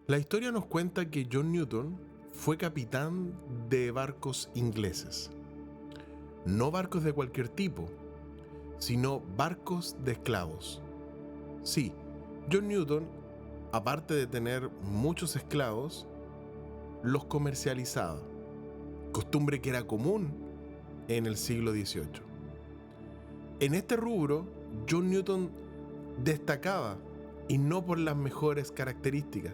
La historia nos cuenta que John Newton fue capitán de barcos ingleses. No barcos de cualquier tipo, sino barcos de esclavos. Sí, John Newton, aparte de tener muchos esclavos, los comercializaba, costumbre que era común en el siglo XVIII. En este rubro, John Newton destacaba, y no por las mejores características,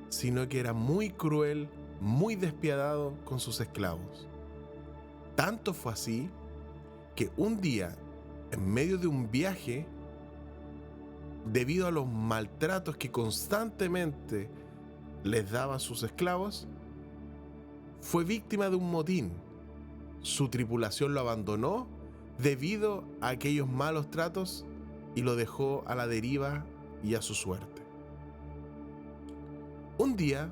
sino que era muy cruel, muy despiadado con sus esclavos. Tanto fue así que un día, en medio de un viaje, debido a los maltratos que constantemente les daba a sus esclavos, fue víctima de un motín. Su tripulación lo abandonó debido a aquellos malos tratos y lo dejó a la deriva y a su suerte. Un día,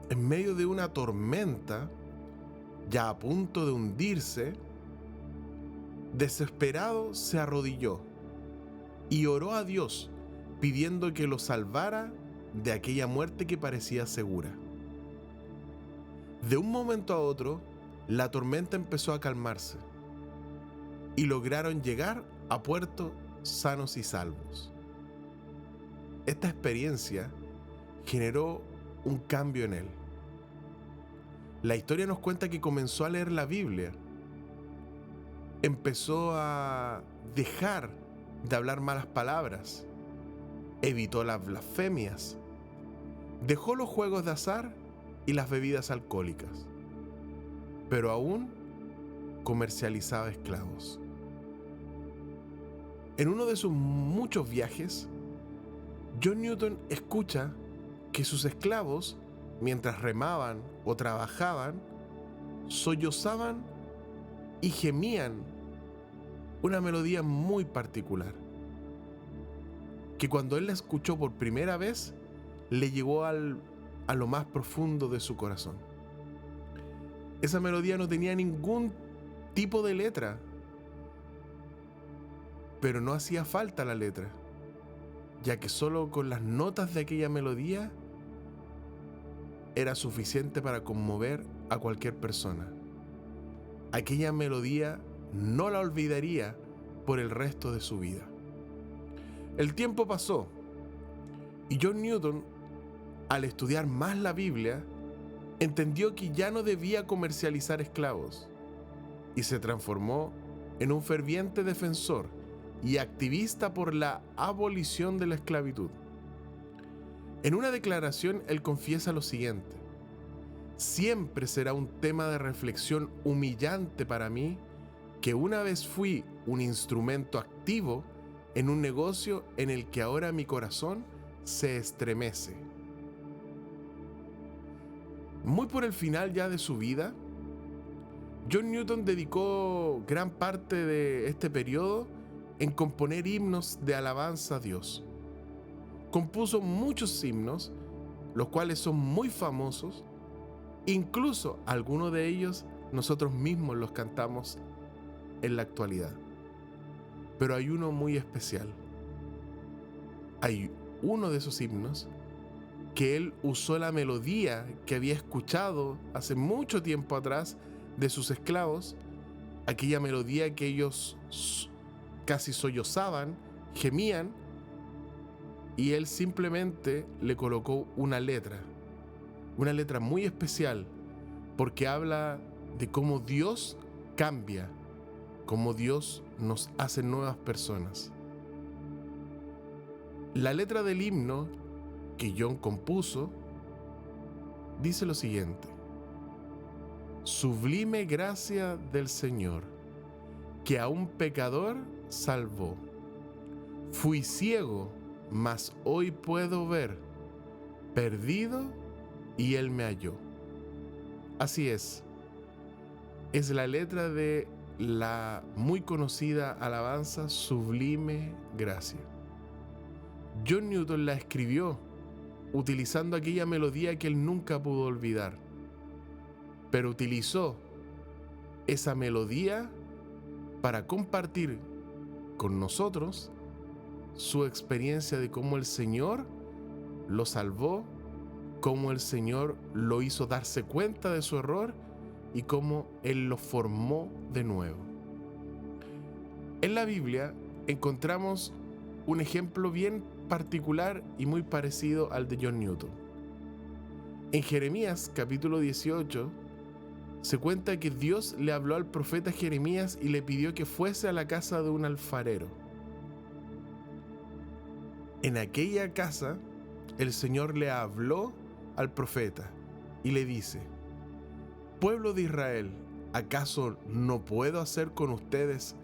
en medio de una tormenta, ya a punto de hundirse, desesperado se arrodilló y oró a Dios pidiendo que lo salvara de aquella muerte que parecía segura. De un momento a otro, la tormenta empezó a calmarse y lograron llegar a puerto sanos y salvos. Esta experiencia generó un cambio en él. La historia nos cuenta que comenzó a leer la Biblia, empezó a dejar de hablar malas palabras, evitó las blasfemias, dejó los juegos de azar y las bebidas alcohólicas, pero aún comercializaba esclavos. En uno de sus muchos viajes, John Newton escucha que sus esclavos, mientras remaban o trabajaban, sollozaban y gemían una melodía muy particular, que cuando él la escuchó por primera vez, le llegó a lo más profundo de su corazón. Esa melodía no tenía ningún tipo de letra, pero no hacía falta la letra, ya que solo con las notas de aquella melodía era suficiente para conmover a cualquier persona. Aquella melodía no la olvidaría por el resto de su vida. El tiempo pasó y John Newton, al estudiar más la Biblia, entendió que ya no debía comercializar esclavos y se transformó en un ferviente defensor y activista por la abolición de la esclavitud. En una declaración, él confiesa lo siguiente: siempre será un tema de reflexión humillante para mí que una vez fui un instrumento activo en un negocio en el que ahora mi corazón se estremece. Muy por el final ya de su vida, John Newton dedicó gran parte de este periodo en componer himnos de alabanza a Dios. Compuso muchos himnos, los cuales son muy famosos. Incluso algunos de ellos nosotros mismos los cantamos en la actualidad. Pero hay uno muy especial. Hay uno de esos himnos que él usó la melodía que había escuchado hace mucho tiempo atrás de sus esclavos, aquella melodía que ellos casi sollozaban, gemían, y él simplemente le colocó una letra muy especial, porque habla de cómo Dios cambia, cómo Dios nos hace nuevas personas. La letra del himno que John compuso dice lo siguiente: sublime gracia del Señor, que a un pecador salvó. Fui ciego, mas hoy puedo ver, perdido, y Él me halló. Así es la letra de la muy conocida alabanza Sublime Gracia. John Newton la escribió utilizando aquella melodía que él nunca pudo olvidar, pero utilizó esa melodía para compartir con nosotros su experiencia de cómo el Señor lo salvó cómo el Señor lo hizo darse cuenta de su error y cómo Él lo formó de nuevo. En la Biblia encontramos un ejemplo bien particular y muy parecido al de John Newton. En Jeremías capítulo 18 se cuenta que Dios le habló al profeta Jeremías y le pidió que fuese a la casa de un alfarero. En aquella casa el Señor le habló al profeta y le dice: pueblo de Israel, ¿acaso no puedo hacer con ustedes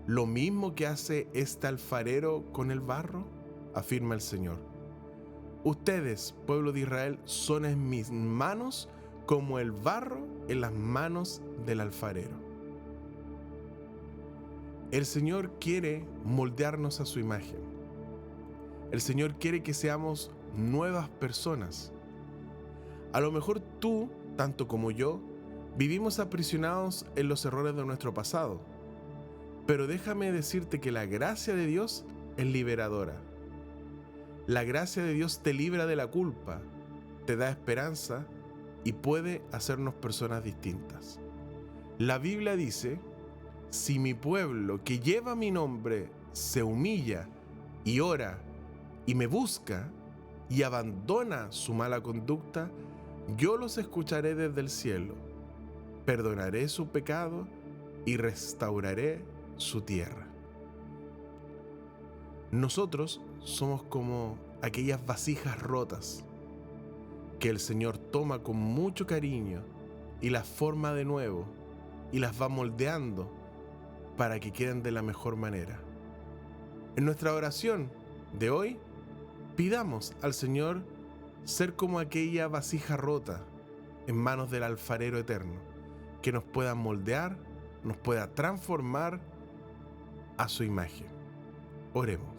lo mismo que hace este alfarero con el barro? Afirma el Señor. Ustedes, pueblo de Israel, son en mis manos como el barro en las manos del alfarero. El Señor quiere moldearnos a su imagen. El Señor quiere que seamos nuevas personas. A lo mejor tú, tanto como yo, vivimos aprisionados en los errores de nuestro pasado. Pero déjame decirte que la gracia de Dios es liberadora. La gracia de Dios te libra de la culpa, te da esperanza y puede hacernos personas distintas. La Biblia dice: si mi pueblo que lleva mi nombre se humilla y ora y me busca y abandona su mala conducta, yo los escucharé desde el cielo, perdonaré su pecado y restauraré su tierra. Nosotros somos como aquellas vasijas rotas que el Señor toma con mucho cariño y las forma de nuevo y las va moldeando para que queden de la mejor manera. En nuestra oración de hoy, pidamos al Señor ser como aquella vasija rota en manos del alfarero eterno, que nos pueda moldear, nos pueda transformar a su imagen. Oremos.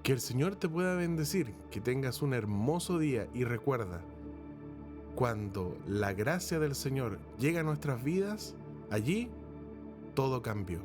Que el Señor te pueda bendecir, que tengas un hermoso día y recuerda, cuando la gracia del Señor llega a nuestras vidas, allí todo cambió.